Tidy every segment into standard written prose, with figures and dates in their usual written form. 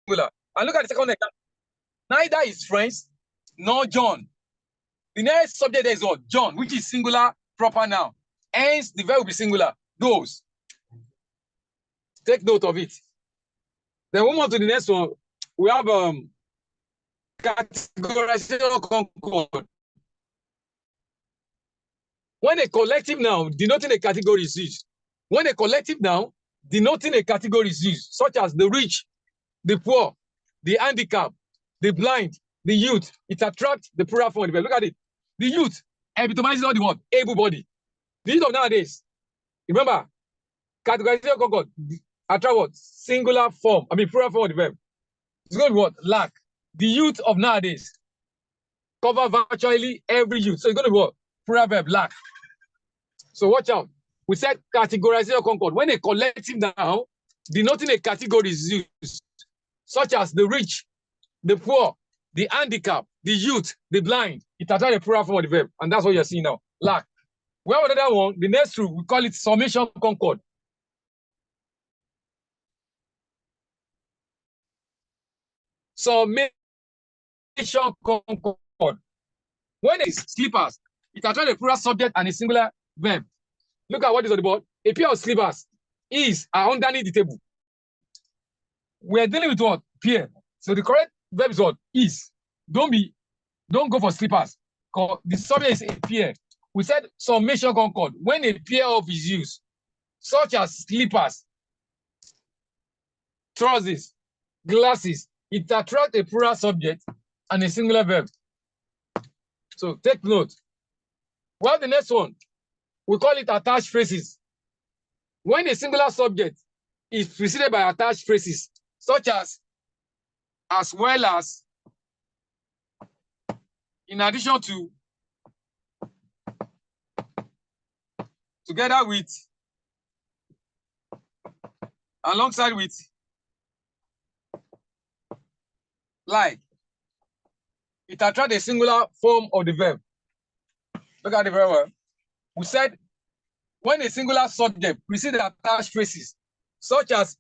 singular. And look at the second example. Neither his friends nor John. The next subject there is what? John, which is singular proper noun. Hence, the verb will be singular. Those. Take note of it. Then we move on to the next one. We have categorization concord. When a collective noun denoting a category is used, when a collective noun denoting a category is used, such as the rich, the poor, the handicapped, the blind, the youth, it attracts the plural form of the verb. Look at it. The youth epitomizes all the word, able body. The youth of nowadays, remember, categorization concord attract what? Singular form, plural form of the verb. It's going to be what? Lack. The youth of nowadays cover virtually every youth. So it's going to be what? Plural verb, lack. So watch out. We said categorization concord. When a collective noun denoting a category is used, such as the rich, the poor, the handicapped, the youth, the blind, it attracts a plural form of the verb. And that's what you're seeing now. Lack. We have another one. The next rule, we call it summation concord. Summation concord. When it's slippers, it attracts a plural subject and a singular verb. Look at what is on the board. A pair of slippers are underneath the table. We're dealing with what? Pair. So the correct verb is what? Is. Don't go for slippers. The subject is a pair. We said summation concord. When a pair of is used, such as slippers, trousers, glasses, it attracts a plural subject and a singular verb. So take note. Well, the next one, we call it attached phrases. When a singular subject is preceded by attached phrases, such as well as, in addition to, together with, alongside with, like, it attracts a singular form of the verb. Look at the verb. We said when a singular subject precedes attached phrases, such as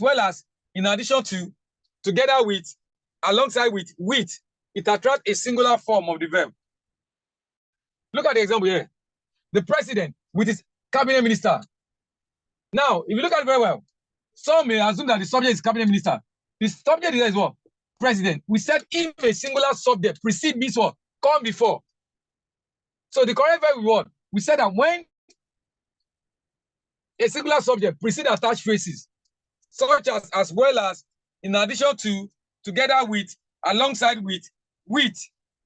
well as, in addition to, together with, alongside with, it attracts a singular form of the verb. Look at the example here. The president with his cabinet minister. Now, if you look at it very well, some may assume that the subject is cabinet minister. The subject is what? President. We said if a singular subject precede means what? Come before. So the correct verb is what? We said that when a singular subject precedes attached phrases, such as well as, in addition to, together with, alongside with,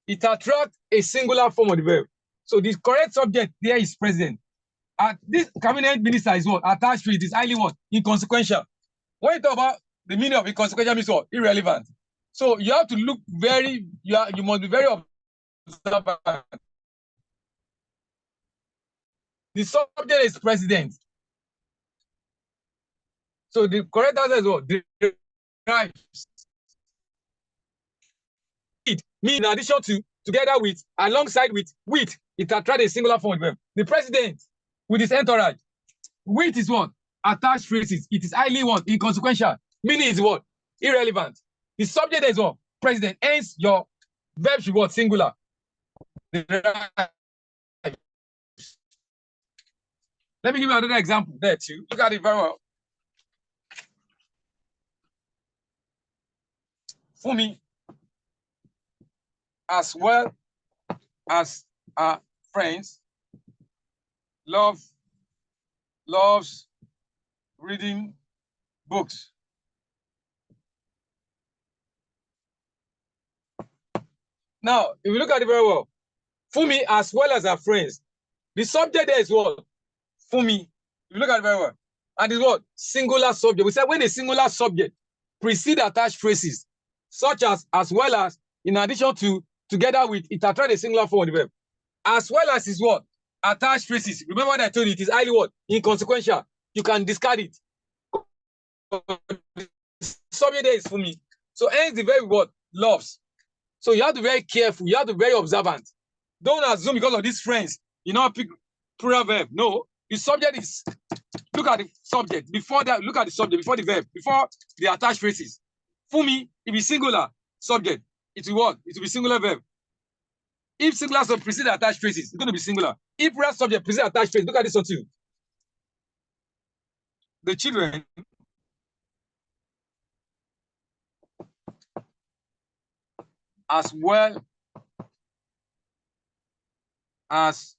it attracts a singular form of the verb. So the correct subject there is president. This cabinet minister is what? Attached to it is highly what? Inconsequential. When you talk about the meaning of inconsequential means what? Irrelevant. So you have to look you must be very observant. The subject is president. So the correct answer is what? Derives. It means in addition to, together with, alongside with, it attracts a singular form of verb. The president with his entourage. With is what? Attached phrases. It is highly what? Inconsequential. Meaning is what? Irrelevant. The subject is what? President. Hence, your verb should be what? Singular. Let me give you another example there too. Look at it very well. For me, as well as our friends, loves reading books. Now, if you look at it very well, Fumi as well as our friends, the subject there is what? Fumi. If you look at it very well. And it's what? Singular subject. We said when a singular subject precedes attached phrases, such as well as, in addition to, together with, it attracts a singular form of the verb. As well as is what? Attached phrases. Remember what I told you, it is highly what? Inconsequential. You can discard it. The subject there is Fumi. So hence the verb what? Loves. So you have to be very careful. You have to be very observant. Don't assume because of these friends, you know, pick plural verb. No, the subject is, look at the subject. Before that, look at the subject, before the verb, before the attached phrases. Fumi, if it's singular subject, it will what? It will be singular verb. If singular subject precede attached phrases, it's going to be singular. If plural subject precede attached phrase, look at this one too. The children as well as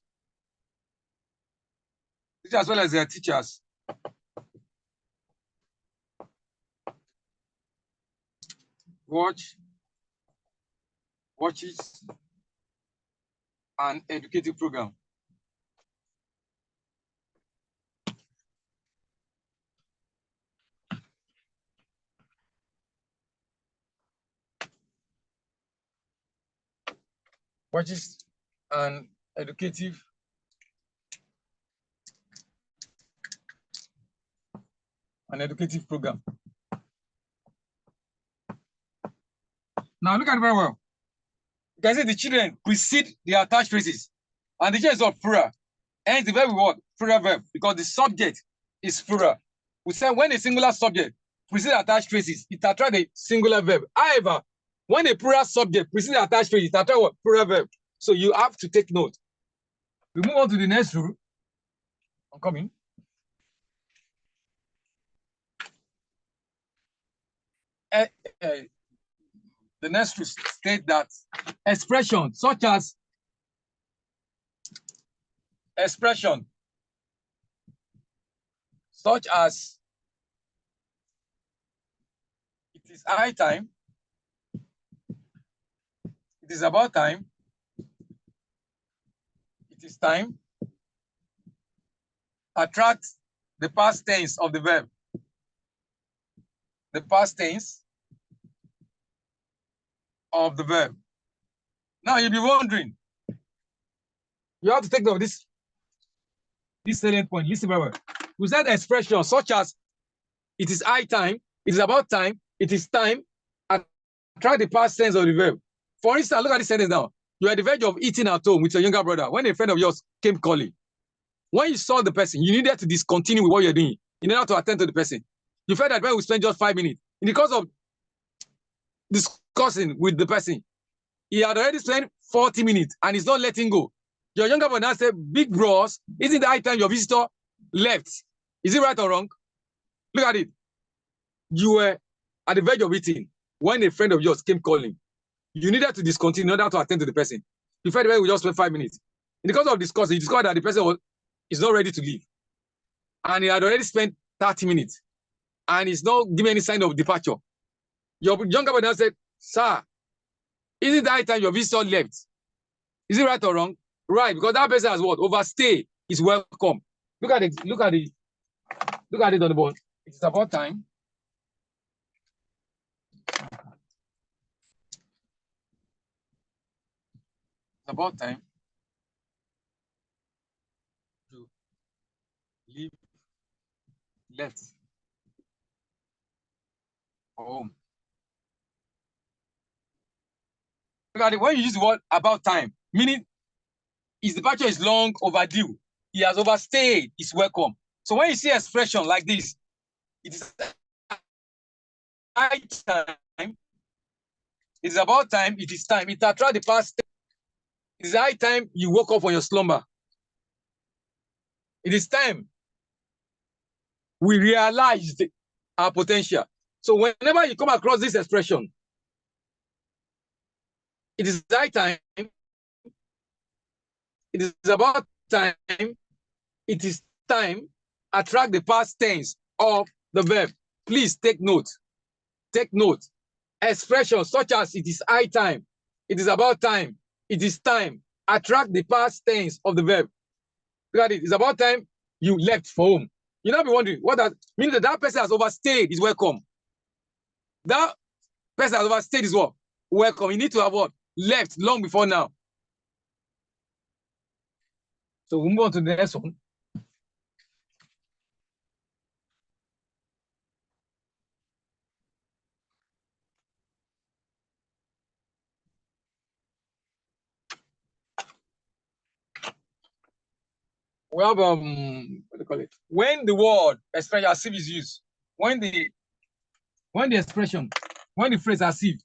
their teachers watches an educative program. Watches an educative program. Now look at it very well. You can see the children precede the attached phrases, and the children is of plural. Hence the verb is what? Plural verb, because the subject is plural. We said when a singular subject precedes attached phrases, it attracts a singular verb. However, when a plural subject precedes attached phrases, it attracts what? Plural verb. So you have to take note. We move on to the next rule. I'm coming. The next rule states that expressions such as it is high time, it is about time, it is time, attract the past tense of the verb. The past tense of the verb. Now you'll be wondering, you have to take note of this salient point. Listen very well. We said expressions such as it is high time, it is about time, it is time, attract the past tense of the verb. For instance, look at this sentence now. You are at the verge of eating at home with your younger brother when a friend of yours came calling. When you saw the person, you needed to discontinue with what you're doing in order to attend to the person. You felt that when we spent just 5 minutes, in the course of discussing with the person, he had already spent 40 minutes and he's not letting go. Your younger brother now said, big bros, isn't the high time your visitor left? Is it right or wrong? Look at it. You were at the verge of eating when a friend of yours came calling. You needed to discontinue in order to attend to the person. You felt that we just spent 5 minutes. In the course of discussing, you discovered that the person is not ready to leave. And he had already spent 30 minutes. And he's not giving any sign of departure. Your younger brother said, sir, isn't the high time your visitor left? Is it right or wrong? Right, because that person has what? Overstay is welcome. Look at it on the board. It's about time. It's about time to leave left for home. Look at it. When you use the word about time, meaning his departure is long overdue. He has overstayed his welcome. So when you see expression like this, it is high time. It is about time. It is time. It attracts the past. It is high time you woke up from your slumber. It is time we realized our potential. So whenever you come across this expression, it is high time. It is about time. It is time. Attract the past tense of the verb. Please take note. Take note. Expressions such as it is high time, it is about time, it is time. Attract the past tense of the verb. Look at it. It's about time you left for home. You now be wondering what that means. That person has overstayed his welcome. That person has overstayed his what? Welcome. You need to have what? Left long before now. So we'll move on to the next one. We have what do you call it? When the word expression is used, when the expression when the phrase as if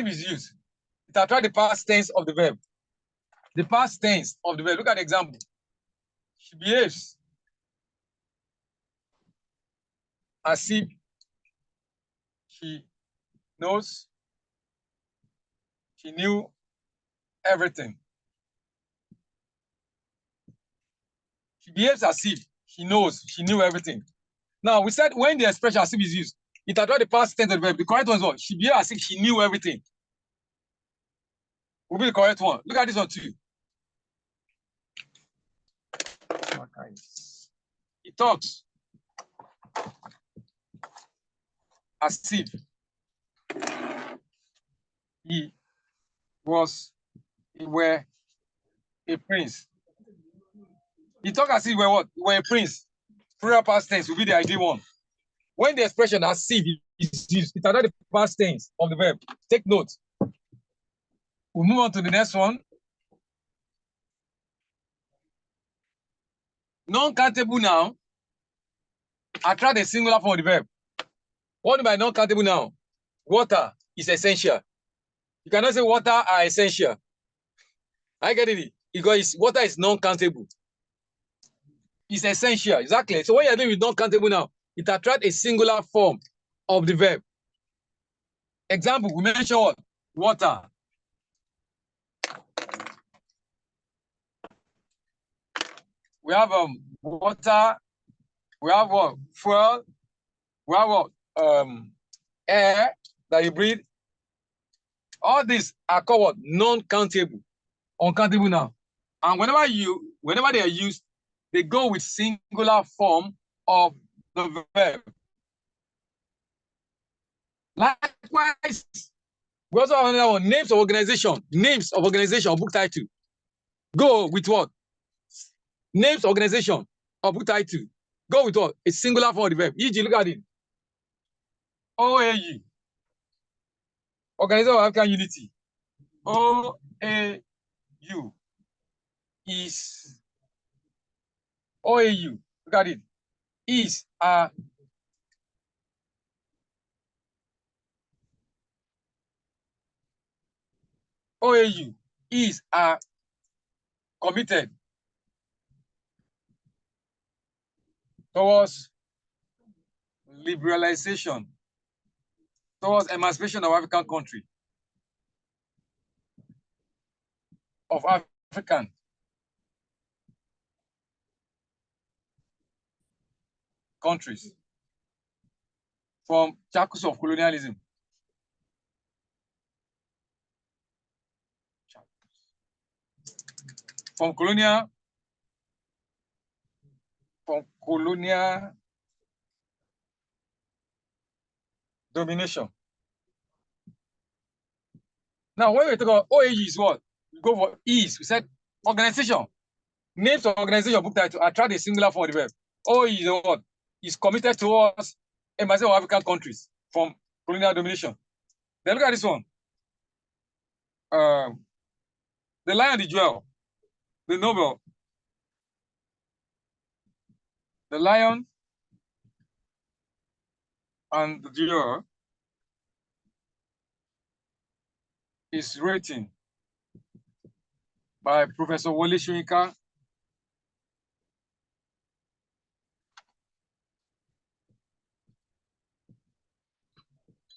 is used, it attracts the past tense of the verb. The past tense of the verb. Look at the example. She behaves as if she knows, she knew everything. She behaves as if she knows, she knew everything. Now, we said when the expression as if is used, it attracts the past tense of the verb. The correct one is what? She behaves as if she knew everything. Will be the correct one. Look at this one too. He talks as if he were a prince. He talks as if he were what? He were a prince. Plural past tense will be the ideal one. When the expression as if is used, it attracts the past tense of the verb. Take note. We'll move on to the next one. Non-countable noun attract the singular form of the verb. What do you mean by non-countable noun? Water is essential. You cannot say water are essential. I get it because water is non-countable. It's essential, exactly. So when you're doing with non-countable noun, it attracts a singular form of the verb. Example, we mentioned what? Water. We have water. We have what? Fuel. We have what? Air that you breathe. All these are called what? Non-countable, uncountable noun. And whenever they are used, they go with singular form of the verb. Likewise, we also have another one, names of organization. Names of organization, book title. Go with what? Names of organization or book title. Go with what? A singular form of the verb. E.g., look at it. OAU. Organization of African Unity. OAU is OAU. Look at it. Is OAU is committed towards liberalization, towards emancipation of African country, of African countries from shackles of colonialism. From colonial domination. Now, when we talk about OAU is what? We go for is. We said organization. Names of organization book title attract a singular form of the verb. OAU is what? Is committed towards emancipation of African countries from colonial domination. Then look at this one. The Lion and the Jewel. The novel. The Lion and the Jewel is written by Professor Wole Soyinka.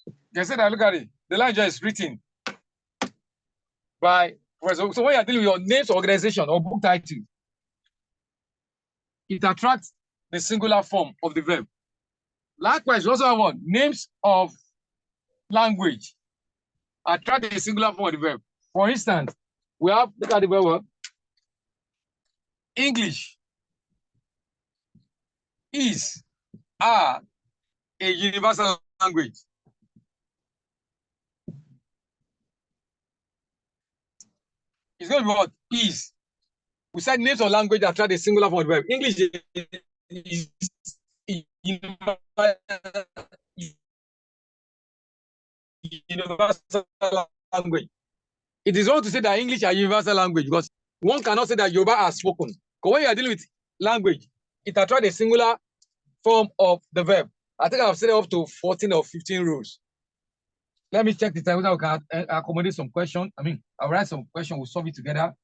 You can say that, look at it. The Lion is written by Professor. So when you're dealing with your names of organization or book title, it attracts the singular form of the verb. Likewise, we also have one, names of language attract the singular form of the verb. For instance, we have, look at the verb, English is a universal language. It's going to be what? Is. We said names of language attract the singular form of the verb. English is universal language. It is wrong to say that English is a universal language because one cannot say that Yoruba are spoken. Because when you are dealing with language, it attracts a singular form of the verb. I think I've set up to 14 or 15 rules. Let me check the time whether we can accommodate some questions. I mean, I'll write some questions, we'll solve it together.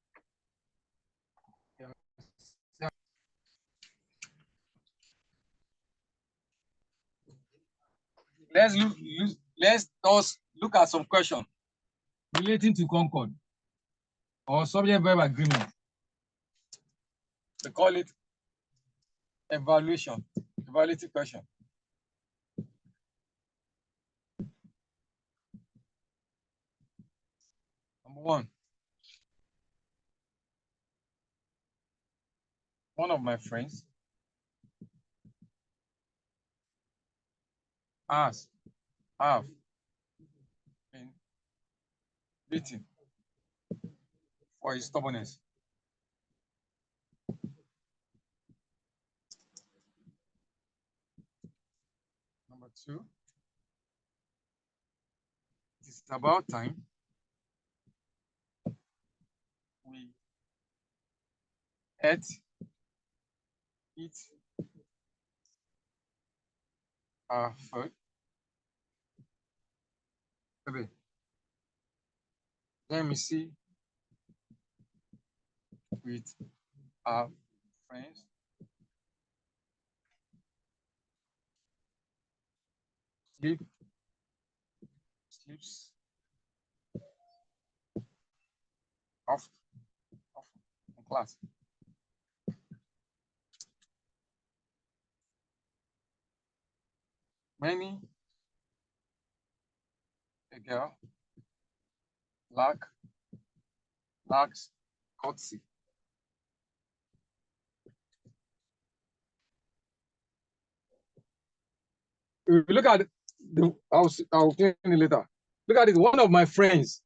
Let's look at some questions relating to Concord or subject verb agreement. They call it evaluative question. Number one. One of my friends have been beaten for his stubbornness. Number two, it is about time we eat our food. Okay. Let me see with our friends. Sleeps off in class. Many a girl lacks courtesy. If you look at the, I'll tell you later. Look at it. One of my friends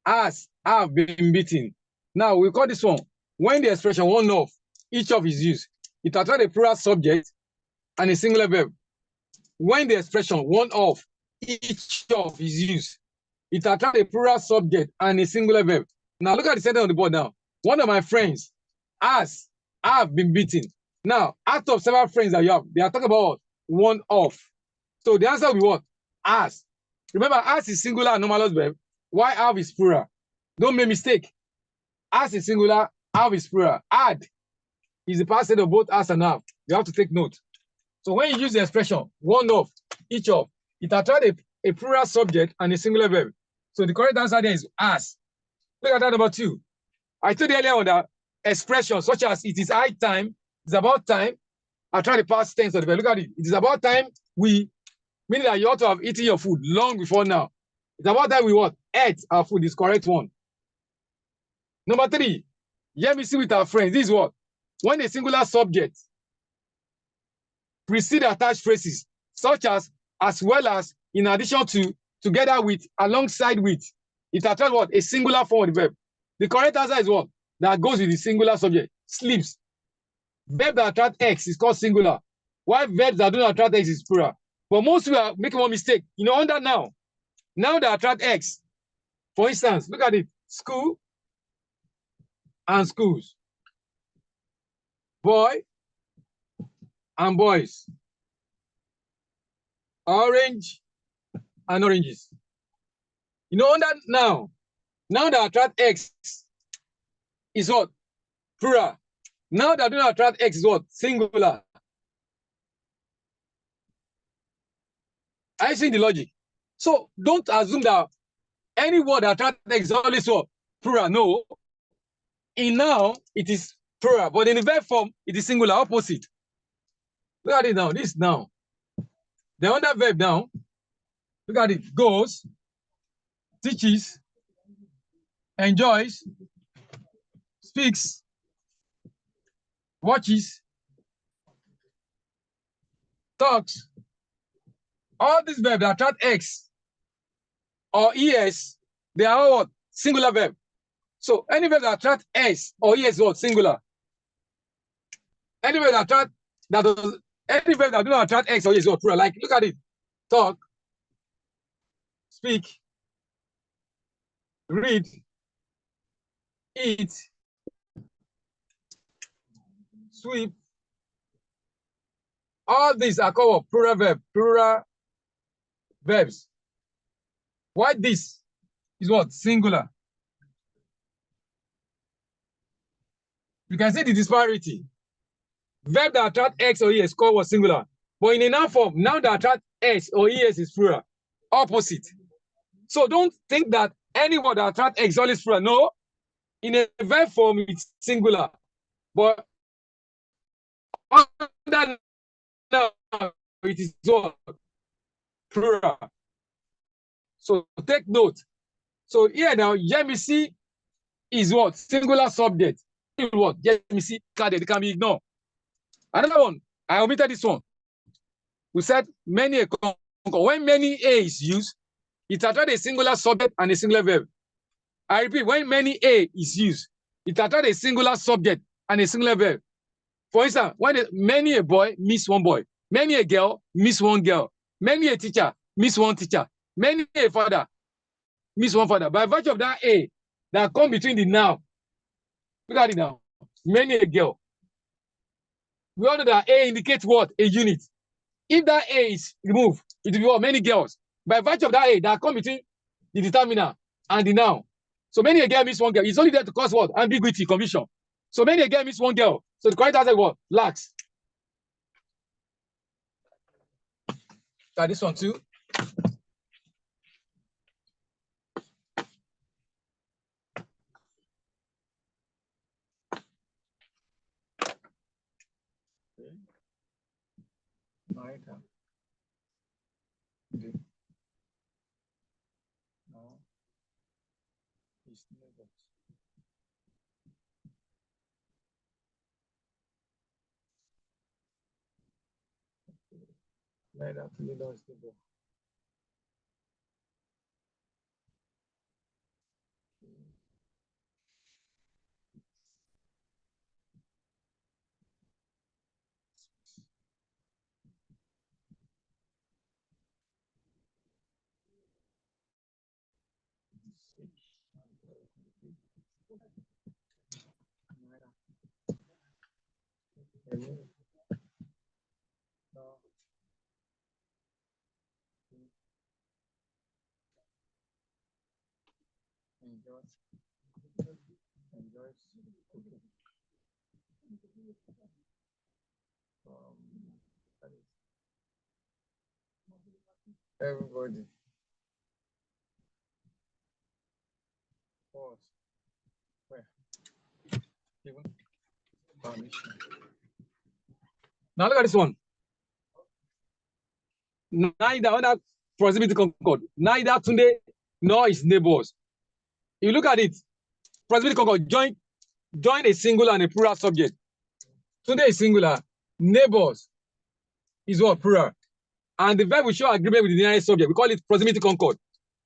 have been beaten. Now we call this one when the expression one of each of is used. It attracts a plural subject and a singular verb. When the expression one of each of is used, it attracts a plural subject and a singular verb. Now look at the sentence on the board now. One of my friends have been beaten. Now, out of several friends that you have, they are talking about one of. So the answer will be what? As. Remember, as is singular and anomalous verb. Why have is plural? Don't make mistake. As is singular, have is plural. Add is the past tense of both as and have. You have to take note. So when you use the expression one of, each of, it attracts a plural subject and a singular verb. So the correct answer there is as. Look at that number two. I told you earlier on that expressions such as it is high time, it's about time. I try the past tense of the verb. Look at it. It is about time we, meaning that you ought to have eaten your food long before now. It's about time we what? Ate our food is correct one. Number three, hear me see with our friends. This is what? When a singular subject precede attached phrases, such as well as, in addition to, together with, alongside with, it attracts what? A singular form of the verb. The correct answer is what? That goes with the singular subject. Sleeps. Verb that attract X is called singular. While verbs that do not attract X is plural. But most people are making one mistake. You know, under now that attract X. For instance, look at it. School and schools. Boy and boys. Orange and oranges. You know, under now that attract X is what? Plural. Now that do not attract X is what? Singular. Are you seeing the logic? So don't assume that any word that attracts X is always what? Plural. No. In now, it is plural, but in the verb form, it is singular, opposite. Look at it now. This now. The under verb now. Look at it. Goes, teaches, enjoys, speaks, watches, talks. All these verbs that attract X or ES, they are all what? Singular verb. So any verb that attract S or ES is what? Singular. Any verb that attract any verb that do not attract X or ES is what? Plural. Like look at it. Talk, speak, read, eat, sweep, All these are called plural verbs. Why this is what? Singular. You can see the disparity. Verb that attract X or ES called was singular. But in a noun form, noun that attract S or ES is plural. Opposite. So don't think that any word that attract X always plural. No. In a verb form, it's singular. But under noun, it is what? Plural. So take note. So here now, Yemisi is what? Singular subject. What? Yemisi, it can be ignored. Another one, I omitted this one. We said many a conquer. When many a is used, it attracts a singular subject and a singular verb. I repeat, when many a is used, it attracts a singular subject and a singular verb. For instance, when many a boy meets one boy, many a girl meets one girl, many a teacher meets one teacher, many a father meets one father. By virtue of that a that come between the noun, look at it now. Many a girl. We all know that a indicates what? A unit. If that a is removed, it will be what? Many girls. By virtue of that a that come between the determiner and the noun. So many a girl meets one girl. It's only there to cause what? Ambiguity, confusion. So many a girl meets one girl. So the correct answer is what? Lacks. Got this one too. Everybody. Pause. Where? Even permission. Now look at this one. Neither under proximity concord, neither Tunde nor his neighbors. You look at it, proximity concord join a singular and a plural subject. Tunde is singular, neighbors is what? Plural. And the verb will show agreement with the nearest subject. We call it proximity concord.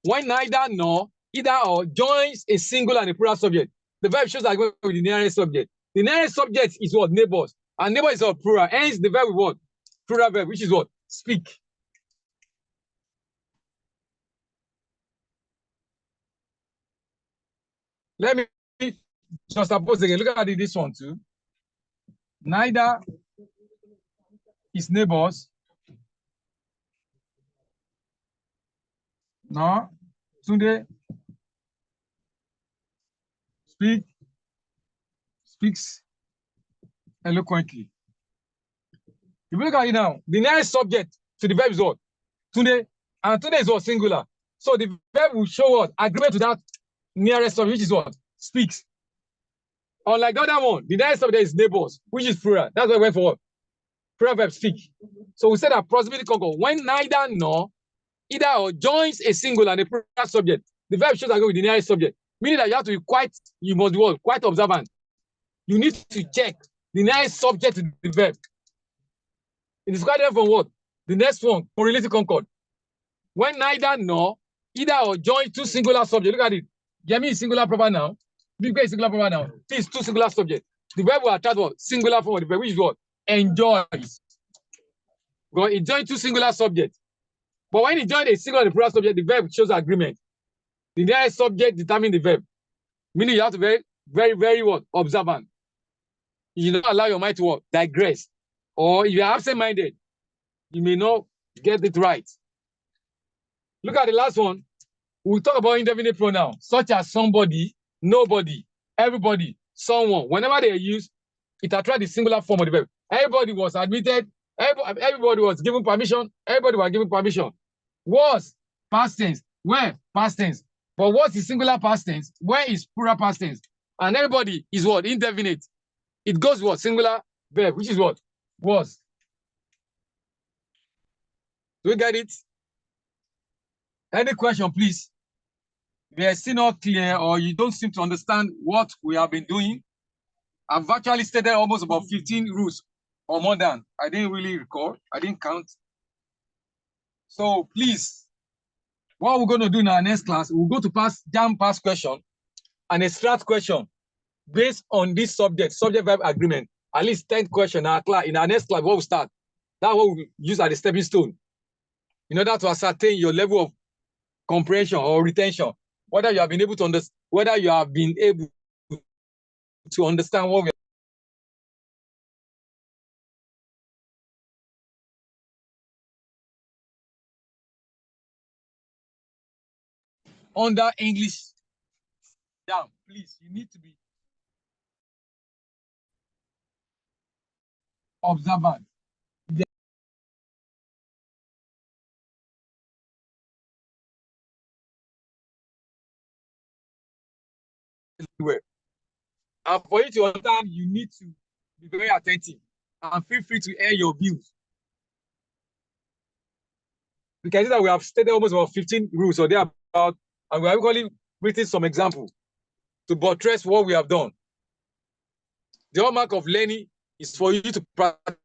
When neither nor, either or joins a singular and a plural subject, the verb shows agreement with the nearest subject. The nearest subject is what? Neighbors. And neighbor is what? Plural. Hence the verb with what? Plural verb, which is what? Speak. Let me just suppose again. Look at this one too. Neither his neighbors nor Tunde speaks eloquently. If you look at it now, the nearest subject to the verb is what? Tunde, and Tunde is what? Singular. So the verb will show what? Agreement to that nearest subject, which is what? Speaks. Unlike the other one, the nearest subject is neighbors, which is plural. That's why we went for what? Plural verb speak. So we said that proximity concord, when neither nor, either or joins a singular and a plural subject, the verb shows agreement with the nearest subject. Meaning that you have to be you must be what? Quite observant. You need to check the nearest subject to the verb. It is quite different from what? The next one, correlative concord. When neither nor, either or join two singular subjects. Look at it. Yemi is singular proper noun. Big is singular proper noun. This is two singular subjects. The verb will attract what? Singular form of the verb, which is what? Enjoys. Because it joins two singular subjects. But when it joins a singular and a plural subject, the verb shows agreement. The nearest subject determines the verb. Meaning you have to be very what? Observant. You do not allow your mind to what? Digress. Or if you are absent-minded, you may not get it right. Look at the last one. We'll talk about indefinite pronouns, such as somebody, nobody, everybody, someone. Whenever they are used, it attracts the singular form of the verb. Everybody was admitted. Everybody was given permission. Everybody was given permission. Was, past tense. Where, past tense. But what is singular past tense? Where is plural past tense? And everybody is what? Indefinite. It goes what? Singular verb, which is what? Was. Do we get it? Any question, please? If you're still not clear or you don't seem to understand what we have been doing, I've actually stated almost about 15 rules or more than. I didn't really recall. I didn't count. So please, what we're going to do in our next class, we'll go to jam past question and extract question based on this subject-verb agreement. At least 10 questions in our next class, what we'll start. That's what we'll use as a stepping stone in order to ascertain your level of comprehension or retention, whether you have been able to understand, whether you have been able to understand what we under English. Down, please, you need to be observant. And for you to understand, you need to be very attentive and feel free to air your views. You can see that we have stated almost about 15 rules or thereabout, and we have actually written some examples to buttress what we have done. The hallmark of learning is for you to practicalize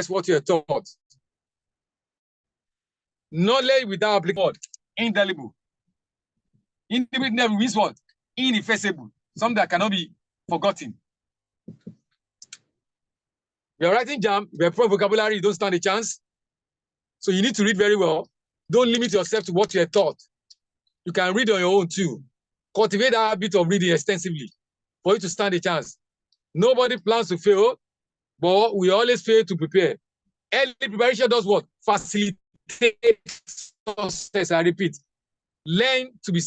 what you are taught. Knowledge without application, indelible. Indelible means what? Ineffaceable, something that cannot be forgotten. We are writing jam, we are pro vocabulary, you don't stand a chance. So you need to read very well. Don't limit yourself to what you are taught. You can read on your own too. Cultivate that habit of reading extensively for you to stand a chance. Nobody plans to fail, but we always fail to prepare. Early preparation does what? Facilitate success. I repeat. Learn to be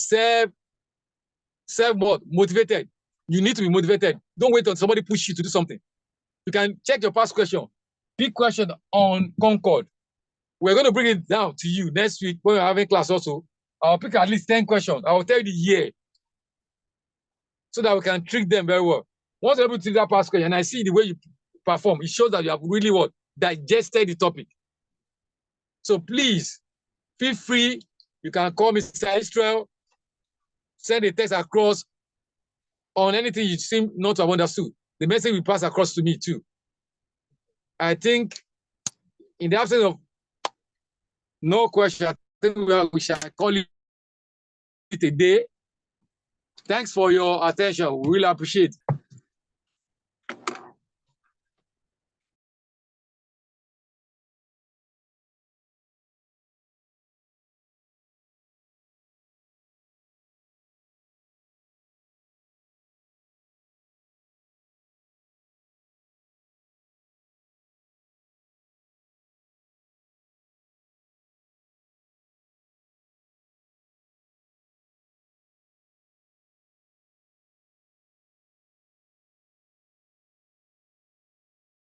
self-motivated. You need to be motivated. Don't wait until somebody push you to do something. You can check your past question. Big question on Concord. We're going to bring it down to you next week when we're having class also. I'll pick at least 10 questions. I will tell you the year so that we can trick them very well. Once you're able to do that past question and I see the way you perform, it shows that you have really what? Digested the topic. So please, feel free. You can call Mr. Israel, send a text across on anything you seem not to have understood. The message will pass across to me too. I think in the absence of no question, I think we shall call it a day. Thanks for your attention. We really appreciate it.